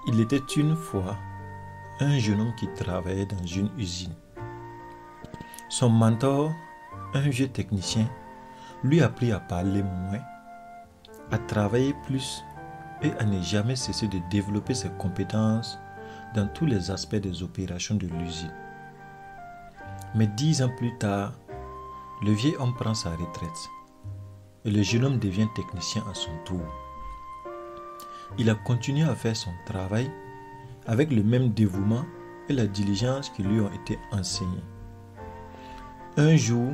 Il était une fois un jeune homme qui travaillait dans une usine. Son mentor, un vieux technicien, lui a appris à parler moins, à travailler plus et à ne jamais cesser de développer ses compétences dans tous les aspects des opérations de l'usine. Mais 10 ans plus tard, le vieil homme prend sa retraite et le jeune homme devient technicien à son tour. Il a continué à faire son travail avec le même dévouement et la diligence qui lui ont été enseignés. Un jour,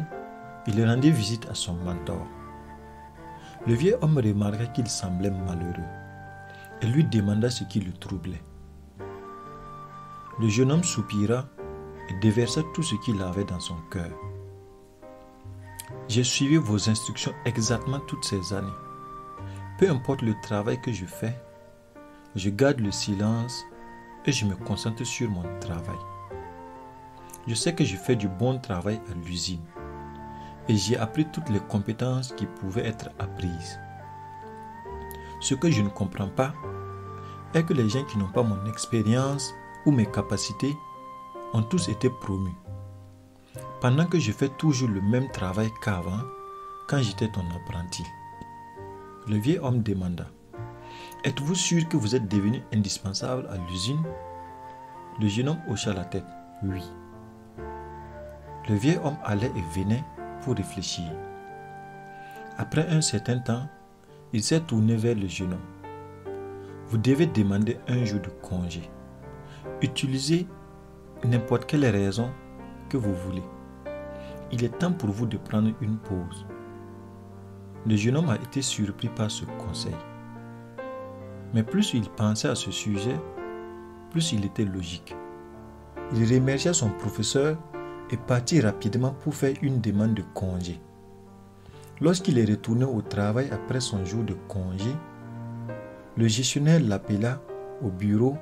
il rendit visite à son mentor. Le vieil homme remarqua qu'il semblait malheureux et lui demanda ce qui le troublait. Le jeune homme soupira et déversa tout ce qu'il avait dans son cœur. « J'ai suivi vos instructions exactement toutes ces années. Peu importe le travail que je fais, je garde le silence et je me concentre sur mon travail. Je sais que je fais du bon travail à l'usine et j'ai appris toutes les compétences qui pouvaient être apprises. Ce que je ne comprends pas est que les gens qui n'ont pas mon expérience ou mes capacités ont tous été promus, pendant que je fais toujours le même travail qu'avant quand j'étais ton apprenti. » Le vieil homme demanda: « Êtes-vous sûr que vous êtes devenu indispensable à l'usine ?» Le jeune homme hocha la tête. « Oui. » Le vieil homme allait et venait pour réfléchir. Après un certain temps, il s'est tourné vers le jeune homme. « Vous devez demander un jour de congé. Utilisez n'importe quelle raison que vous voulez. Il est temps pour vous de prendre une pause. » Le jeune homme a été surpris par ce conseil. Mais plus il pensait à ce sujet, plus il était logique. Il remercia son professeur et partit rapidement pour faire une demande de congé. Lorsqu'il est retourné au travail après son jour de congé, le gestionnaire l'appela au bureau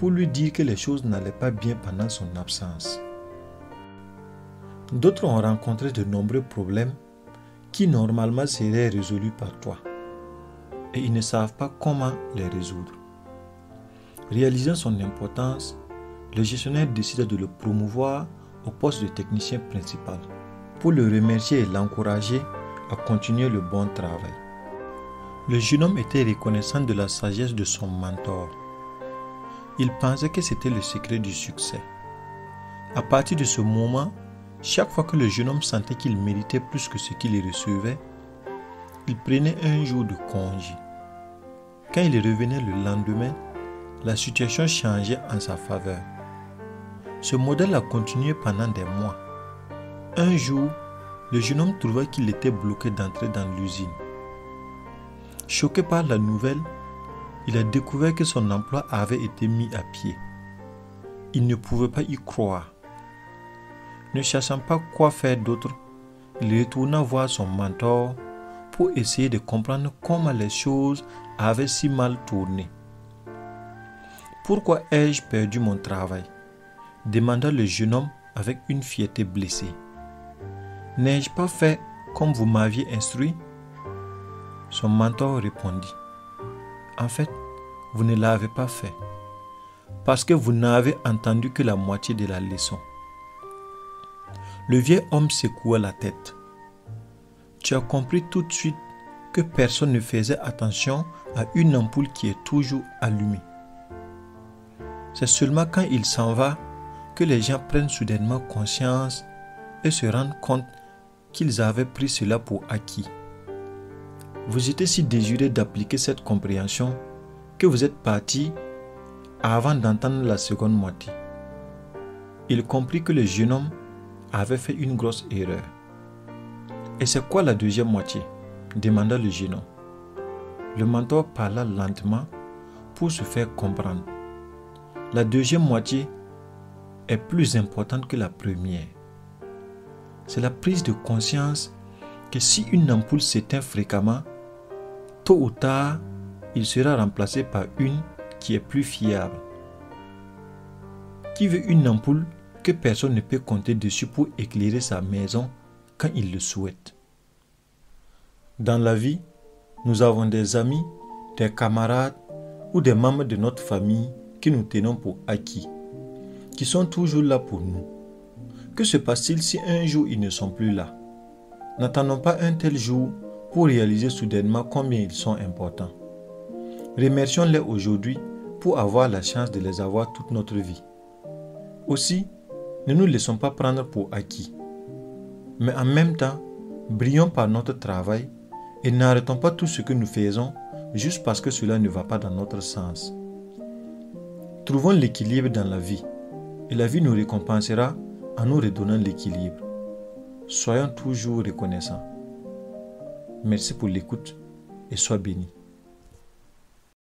pour lui dire que les choses n'allaient pas bien pendant son absence. D'autres ont rencontré de nombreux problèmes qui normalement seraient résolus par toi, et ils ne savent pas comment les résoudre. Réalisant son importance, le gestionnaire décida de le promouvoir au poste de technicien principal pour le remercier et l'encourager à continuer le bon travail. Le jeune homme était reconnaissant de la sagesse de son mentor. Il pensait que c'était le secret du succès. À partir de ce moment, chaque fois que le jeune homme sentait qu'il méritait plus que ce qu'il recevait, il prenait un jour de congé. Quand il revenait le lendemain, la situation changeait en sa faveur. Ce modèle a continué pendant des mois. Un jour, le jeune homme trouva qu'il était bloqué d'entrer dans l'usine. Choqué par la nouvelle, il a découvert que son emploi avait été mis à pied. Il ne pouvait pas y croire. Ne sachant pas quoi faire d'autre, il retourna voir son mentor pour essayer de comprendre comment les choses avaient si mal tourné. « Pourquoi ai-je perdu mon travail ?» demanda le jeune homme avec une fierté blessée. « N'ai-je pas fait comme vous m'aviez instruit ?» Son mentor répondit: « En fait, vous ne l'avez pas fait, parce que vous n'avez entendu que la moitié de la leçon. » Le vieil homme secoua la tête. « Tu as compris tout de suite que personne ne faisait attention à une ampoule qui est toujours allumée. C'est seulement quand il s'en va que les gens prennent soudainement conscience et se rendent compte qu'ils avaient pris cela pour acquis. Vous étiez si désireux d'appliquer cette compréhension que vous êtes parti avant d'entendre la seconde moitié. » Il comprit que le jeune homme avait fait une grosse erreur. « Et c'est quoi la deuxième moitié ?» demanda le jeune homme. Le mentor parla lentement pour se faire comprendre. « La deuxième moitié est plus importante que la première. C'est la prise de conscience que si une ampoule s'éteint fréquemment, tôt ou tard, il sera remplacé par une qui est plus fiable. Qui veut une ampoule que personne ne peut compter dessus pour éclairer sa maison quand il le souhaite? Dans la vie, nous avons des amis, des camarades ou des membres de notre famille que nous tenons pour acquis, qui sont toujours là pour nous. Que se passe-t-il si un jour ils ne sont plus là? N'attendons pas un tel jour pour réaliser soudainement combien ils sont importants. Remercions-les aujourd'hui pour avoir la chance de les avoir toute notre vie. Aussi, ne nous laissons pas prendre pour acquis. Mais en même temps, brillons par notre travail et n'arrêtons pas tout ce que nous faisons juste parce que cela ne va pas dans notre sens. Trouvons l'équilibre dans la vie et la vie nous récompensera en nous redonnant l'équilibre. Soyons toujours reconnaissants. Merci pour l'écoute et sois béni.